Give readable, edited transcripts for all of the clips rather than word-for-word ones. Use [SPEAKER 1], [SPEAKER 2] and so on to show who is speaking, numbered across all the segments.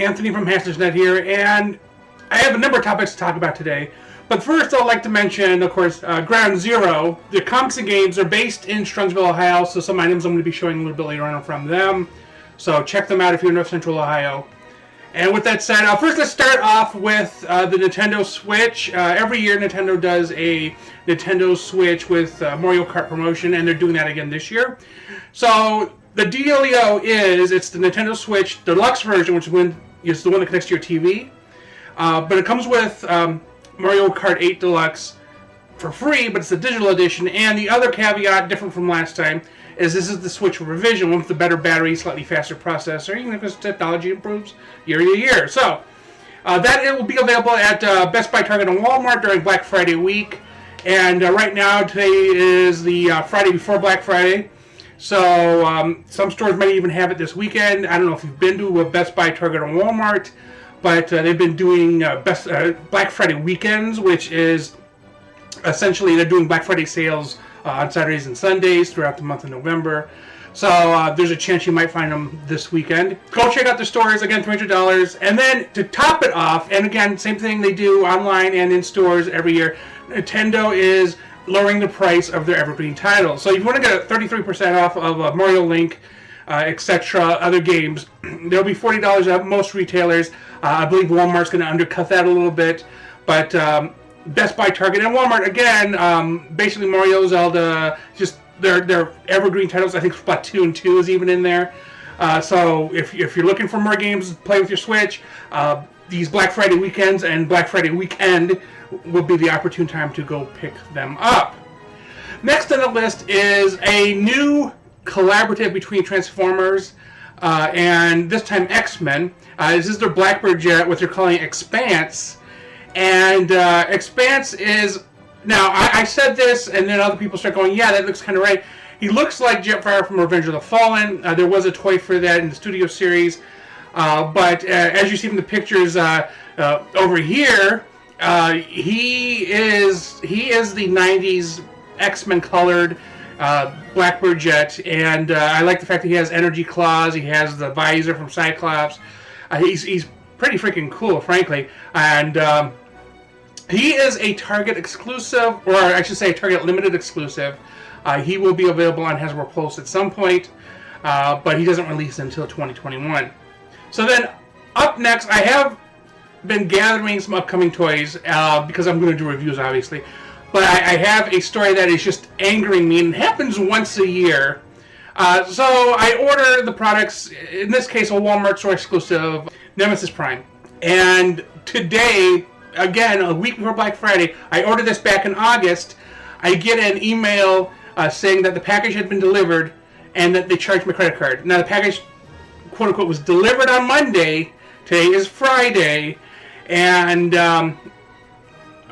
[SPEAKER 1] Anthony from HNE here, and I have a number of topics to talk about today. But first, I'd like to mention, of course, Ground Zero. The comics and games are based in Strongsville, Ohio, so some items I'm going to be showing a little bit later on are from them. So check them out if you're in North Central Ohio. And with that said, first let's start off with the Nintendo Switch. Every year Nintendo does a Nintendo Switch with Mario Kart promotion, and they're doing that again this year. So the dealio is, it's the Nintendo Switch Deluxe version, which is the one that connects to your TV. But it comes with Mario Kart 8 Deluxe for free, but it's a digital edition. And the other caveat, different from last time, is this is the Switch revision, one with the better battery, slightly faster processor, because technology improves year to year. So that it will be available at Best Buy, Target, and Walmart during Black Friday week. And right now, today is the Friday before Black Friday. So some stores might even have it this weekend. I don't know if you've been to a Best Buy, Target, or Walmart, but they've been doing Black Friday weekends, which is essentially they're doing Black Friday sales on Saturdays and Sundays throughout the month of November. So there's a chance you might find them this weekend. Go check out the stores, again, $300. And then to top it off, and again, same thing they do online and in stores every year, Nintendo is lowering the price of their evergreen titles. So if you want to get 33% off of Mario Link, etc., other games, they'll be $40 at most retailers. I believe Walmart's going to undercut that a little bit, but Best Buy, Target, and Walmart, again, basically Mario, Zelda, just their evergreen titles. I think Splatoon 2 is even in there. So if you're looking for more games to play with your Switch, these Black Friday weekends and Black Friday weekend will be the opportune time to go pick them up. Next on the list is a new collaborative between Transformers and this time X-Men. This is their Blackbird jet, what they're calling X-Spanse. And X-Spanse is, now I said this and then other people start going, yeah, that looks kind of right. He looks like Jetfire from Revenge of the Fallen. There was a toy for that in the Studio Series. But as you see from the pictures over here, he is the 90s X-Men colored Blackbird jet, and I like the fact that he has energy claws. He has the visor from Cyclops. He's pretty freaking cool, frankly, and he is a Target exclusive, or I should say a Target limited exclusive. He will be available on Hasbro Pulse at some point, but he doesn't release until 2021. So then, up next, I have been gathering some upcoming toys because I'm going to do reviews, obviously. But I have a story that is just angering me, and it happens once a year. So I order the products, in this case a Walmart store exclusive, Nemesis Prime. And today, again, a week before Black Friday, I ordered this back in August. I get an email saying that the package had been delivered and that they charged my credit card. Now the package, quote unquote, was delivered on Monday. Today is Friday. And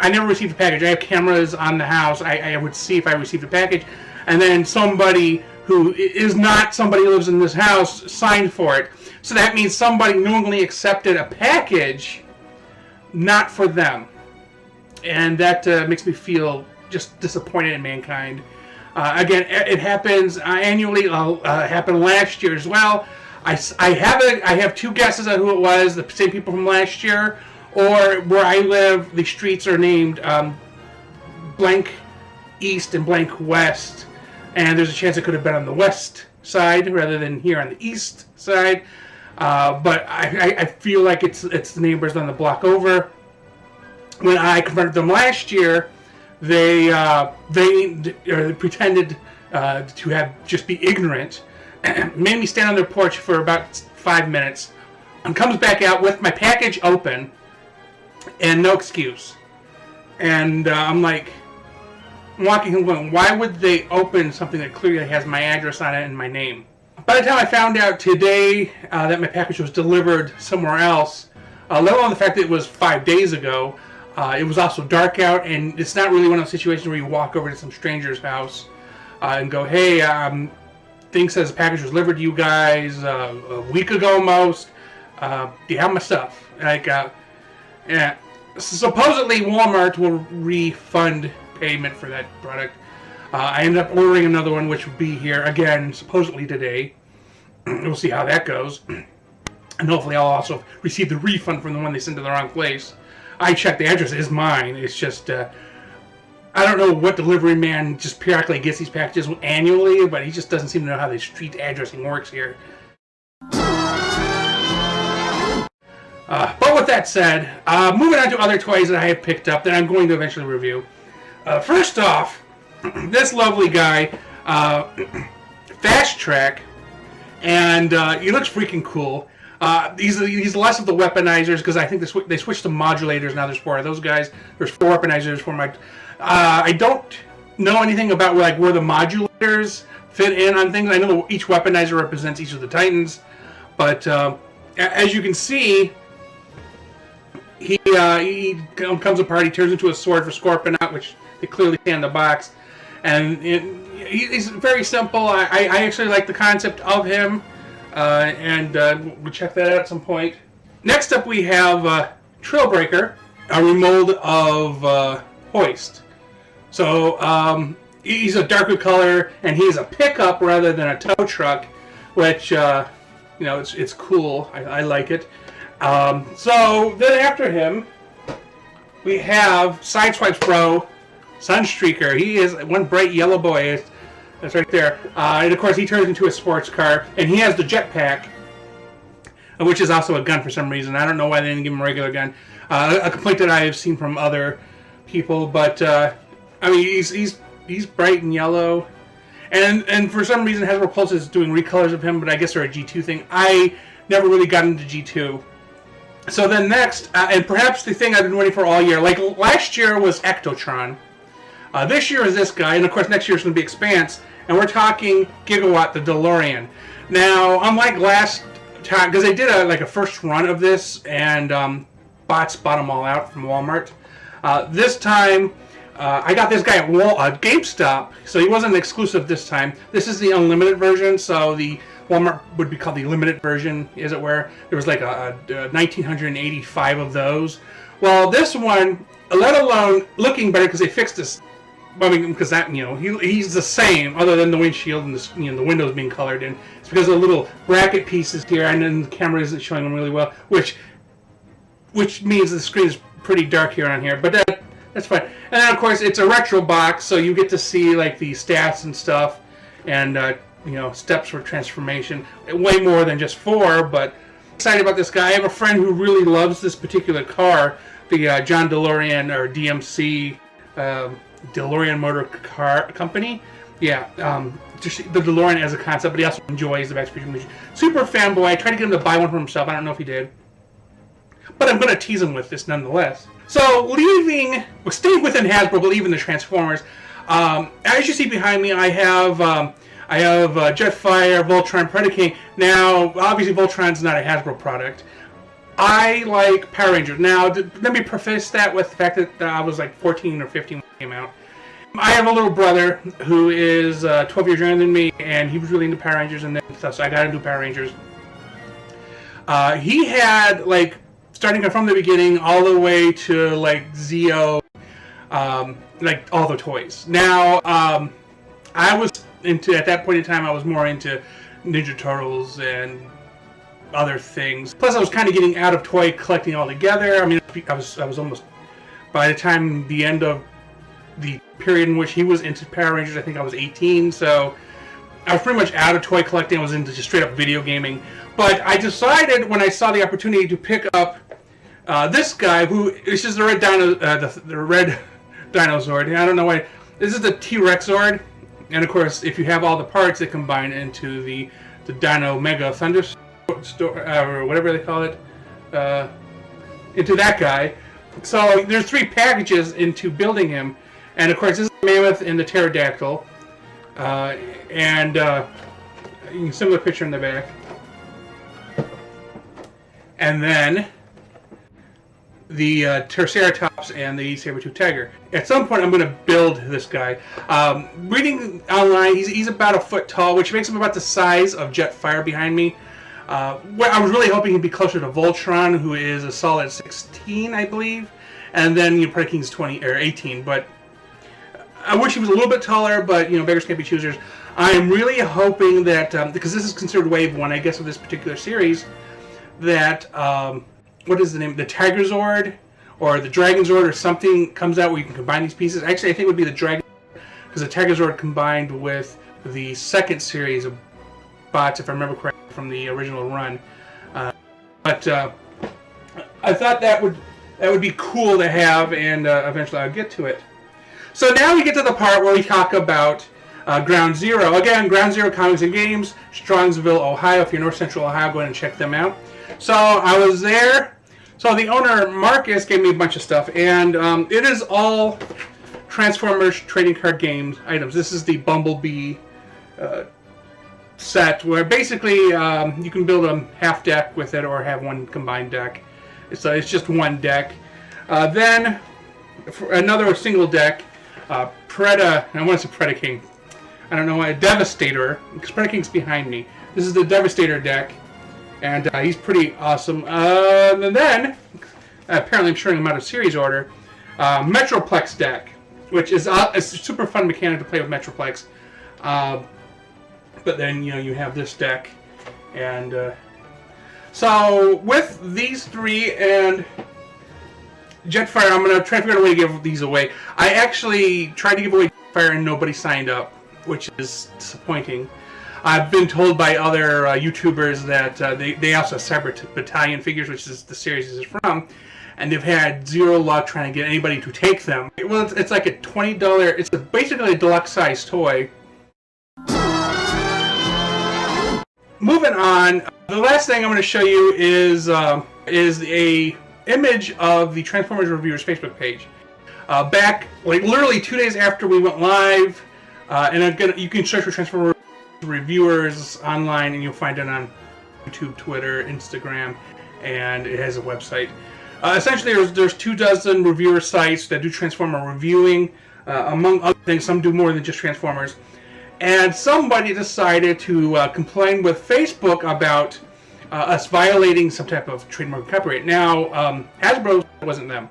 [SPEAKER 1] I never received the package. I have cameras on the house. I would see if I received the package. And then somebody who is not somebody who lives in this house signed for it. So that means somebody knowingly accepted a package not for them. And that makes me feel just disappointed in mankind. Again, it happens annually. Happened last year as well. I have two guesses on who it was. The same people from last year. Or where I live, the streets are named blank east and blank west, and there's a chance it could have been on the west side rather than here on the east side. But I feel like it's the neighbors on the block over. When I confronted them last year, they pretended to have just be ignorant, made me stand on their porch for about 5 minutes, and comes back out with my package open. And no excuse. And I'm like, walking him going, why would they open something that clearly has my address on it and my name? By the time I found out today that my package was delivered somewhere else, let alone the fact that it was 5 days ago, it was also dark out, and it's not really one of those situations where you walk over to some stranger's house and go, hey, thing says the package was delivered to you guys a week ago almost. Do you have my stuff? Like, yeah. Supposedly Walmart will refund payment for that product. I ended up ordering another one, which will be here again supposedly today. We'll see how that goes. And hopefully I'll also receive the refund from the one they sent to the wrong place. I checked, the address is mine. It's just, I don't know what delivery man just periodically gets these packages annually, but he just doesn't seem to know how the street addressing works here. But with that said, moving on to other toys that I have picked up that I'm going to eventually review. First off, this lovely guy, Fast Track, and he looks freaking cool. He's less of the weaponizers, because I think they switched to modulators now. There's 4 of those guys. There's 4 weaponizers for my. I don't know anything about where the modulators fit in on things. I know each weaponizer represents each of the Titans, but as you can see, he comes apart. He turns into a sword for Scorponok, which they clearly see on the box, and he's very simple. I actually like the concept of him, and we'll check that out at some point. Next up, we have Trailbreaker, a remold of Hoist. So he's a darker color, and he's a pickup rather than a tow truck, which it's cool. I like it. So then after him, we have Sideswipe's bro, Sunstreaker. He is one bright yellow boy. That's right there. And of course, he turns into a sports car, and he has the jetpack, which is also a gun for some reason. I don't know why they didn't give him a regular gun. A complaint that I have seen from other people, but I mean, he's bright and yellow, and for some reason, Hasbro Pulse is doing recolors of him, but I guess they're a G2 thing. I never really got into G2. So then next, and perhaps the thing I've been waiting for all year, like last year was Ectotron. This year is this guy, and of course next year is going to be X-Spanse, and we're talking Gigawatt, the DeLorean. Now, unlike last time, because they did a first run of this, and bots bought them all out from Walmart. This time, I got this guy at GameStop, so he wasn't exclusive this time. This is the unlimited version, so the Walmart would be called the limited version, as it were. There was like a 1,985 of those. Well, this one, let alone looking better because they fixed this. I mean, because that, he's the same, other than the windshield and the windows being colored in. It's because of the little bracket pieces here, and then the camera isn't showing them really well, which means the screen is pretty dark here on here. But that's fine. And then of course it's a retro box, so you get to see like the stats and stuff, and steps for transformation. Way more than just 4, but excited about this guy. I have a friend who really loves this particular car, the John DeLorean or DMC DeLorean Motor Car Company. Yeah, just the DeLorean as a concept, but he also enjoys the Back to the Future movie. Super fanboy. I tried to get him to buy one for himself. I don't know if he did, but I'm going to tease him with this nonetheless. So staying within Hasbro, but leaving the Transformers. As you see behind me, I have Jetfire, Voltron, Predaking. Now, obviously, Voltron's not a Hasbro product. I like Power Rangers. Now, let me preface that with the fact that I was like 14 or 15 when it came out. I have a little brother who is 12 years younger than me, and he was really into Power Rangers and stuff, so I got into Power Rangers. He had, starting from the beginning all the way to, Zeo, all the toys. Now, I was at that point in time, I was more into Ninja Turtles and other things. Plus, I was kind of getting out of toy collecting altogether. I mean, I was almost, by the time the end of the period in which he was into Power Rangers, I think I was 18, so I was pretty much out of toy collecting. I was into just straight up video gaming. But I decided when I saw the opportunity to pick up this guy, who is just the red Dino Zord. I don't know why. This is the T-Rex Zord, and of course, if you have all the parts, they combine into the Dino Mega Thunderstorm, or whatever they call it, into that guy. So there's 3 packages into building him, and of course, this is the Mammoth and the Pterodactyl, and similar picture in the back, and then the Triceratops and the Saber-Tooth Tiger. At some point, I'm going to build this guy. Reading online, he's about a foot tall, which makes him about the size of Jetfire behind me. I was really hoping he'd be closer to Voltron, who is a solid 16, I believe, and then Predaking's 20 or 18. But I wish he was a little bit taller. But beggars can't be choosers. I am really hoping that because this is considered Wave 1, I guess, of this particular series, that what is the name? The Tiger Zord or the Dragon Zord or something comes out where you can combine these pieces. Actually, I think it would be the Dragon, because the Tiger Zord combined with the second series of bots, if I remember correctly, from the original run. But I thought that would be cool to have, and eventually I'll get to it. So now we get to the part where we talk about Ground Zero. Again, Ground Zero Comics and Games, Strongsville, Ohio. If you're North Central Ohio, go ahead and check them out. So I was there. So the owner, Marcus, gave me a bunch of stuff, and it is all Transformers trading card games items. This is the Bumblebee set, where basically you can build a half deck with it or have one combined deck. It's just one deck. Then for another single deck, Preda, I want to say Preda King. I don't know why, Devastator, because Preda King's behind me. This is the Devastator deck, and he's pretty awesome. And then, apparently I'm showing him out of series order, Metroplex deck, which is a super fun mechanic to play with Metroplex. But then, you have this deck, and so with these three and Jetfire, I'm going to try to figure out a way to give these away. I actually tried to give away Jetfire and nobody signed up, which is disappointing. I've been told by other YouTubers that they also have Cyber Battalion figures, which is the series this is from, and they've had zero luck trying to get anybody to take them. Well, it's like a $20, it's basically a deluxe size toy. Moving on, the last thing I'm going to show you is a image of the Transformers Reviewers Facebook page. Back, like literally 2 days after we went live, and you can search for Transformers Reviewers online, and you'll find it on YouTube, Twitter, Instagram, and it has a website. Essentially, there's 24 reviewer sites that do Transformer reviewing, among other things. Some do more than just Transformers. And somebody decided to complain with Facebook about us violating some type of trademark copyright. Now, Hasbro wasn't them.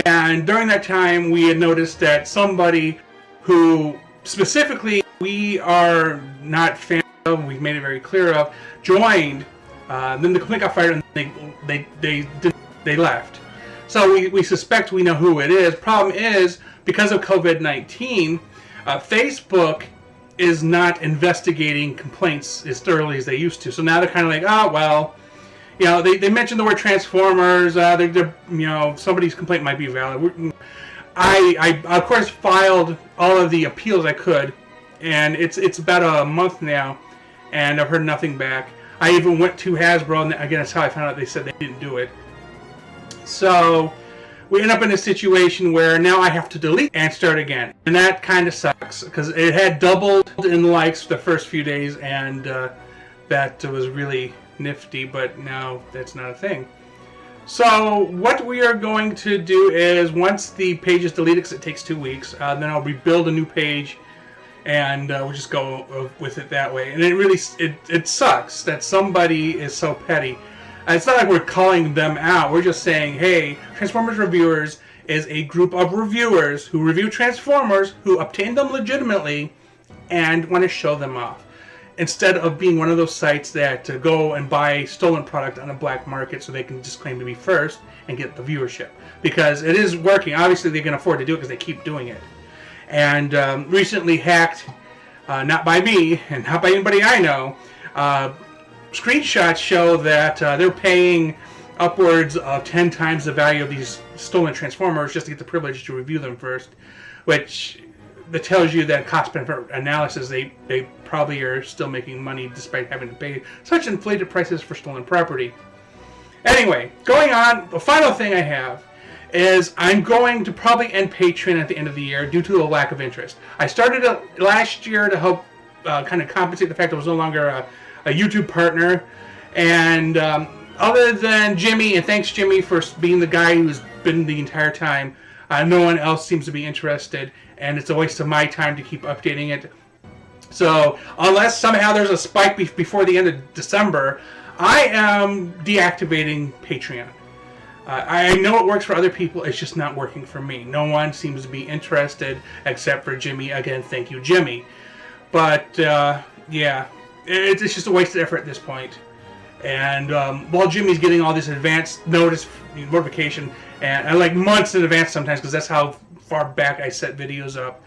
[SPEAKER 1] And during that time, we had noticed that somebody who specifically we are not fans of, and we've made it very clear of, joined. Then the complaint got fired, and they left. So we suspect we know who it is. Problem is, because of COVID-19, Facebook is not investigating complaints as thoroughly as they used to. So now they're kind of like, oh, well, they mentioned the word Transformers. Somebody's complaint might be valid. I of course filed all of the appeals I could, and it's about a month now, and I've heard nothing back. I even went to Hasbro, and again, that's how I found out they said they didn't do it. So we end up in a situation where now I have to delete and start again. And that kind of sucks, because it had doubled in likes the first few days, and that was really nifty, but now that's not a thing. So what we are going to do is, once the page is deleted, because it takes 2 weeks, then I'll rebuild a new page, and we'll just go with it that way. And it sucks that somebody is so petty. It's not like we're calling them out. We're just saying, hey, Transformers Reviewers is a group of reviewers who review Transformers, who obtain them legitimately, and want to show them off. Instead of being one of those sites that go and buy stolen product on a black market so they can just claim to be first and get the viewership. Because it is working. Obviously, they can afford to do it because they keep doing it. And recently hacked, not by me, and not by anybody I know, screenshots show that they're paying upwards of 10 times the value of these stolen Transformers just to get the privilege to review them first, which that tells you that cost-benefit analysis, they probably are still making money despite having to pay such inflated prices for stolen property. Anyway, going on, the final thing I have is I'm going to probably end Patreon at the end of the year due to the lack of interest. I started it last year to help kind of compensate the fact I was no longer a YouTube partner, and other than Jimmy, and thanks Jimmy for being the guy who's been the entire time, no one else seems to be interested, and it's a waste of my time to keep updating it. So unless somehow there's a spike before the end of December, I am deactivating Patreon. I know it works for other people, it's just not working for me. No one seems to be interested except for Jimmy. Again, thank you, Jimmy. But yeah, it's just a waste of effort at this point. And while Jimmy's getting all this advanced notification, and like months in advance sometimes, because that's how far back I set videos up.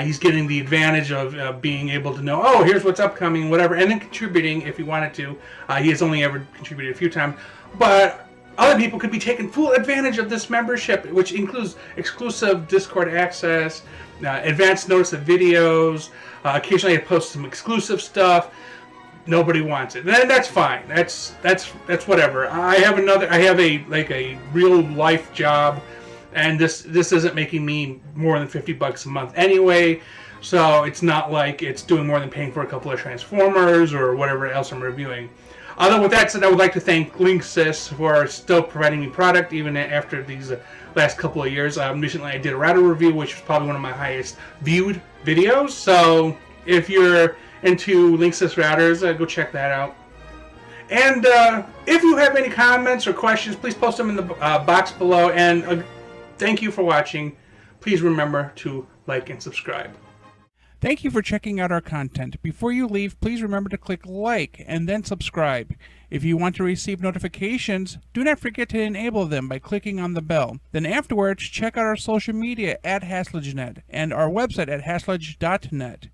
[SPEAKER 1] He's getting the advantage of being able to know, oh, here's what's upcoming, whatever, and then contributing if he wanted to. He has only ever contributed a few times, but other people could be taking full advantage of this membership, which includes exclusive Discord access, advanced notice of videos. Occasionally, I post some exclusive stuff. Nobody wants it. Then that's fine. That's whatever. I have a real life job, and this isn't making me more than $50 a month anyway. So it's not like it's doing more than paying for a couple of Transformers or whatever else I'm reviewing. Although with that said, I would like to thank Linksys for still providing me product even after these last couple of years. Recently I did a router review, which was probably one of my highest viewed videos. So if you're into Linksys routers, go check that out. And if you have any comments or questions, please post them in the box below. And thank you for watching. Please remember to like and subscribe. Thank you for checking out our content. Before you leave, please remember to click like and then subscribe. If you want to receive notifications, do not forget to enable them by clicking on the bell. Then afterwards, check out our social media at HasslegeNet and our website at hasslage.net.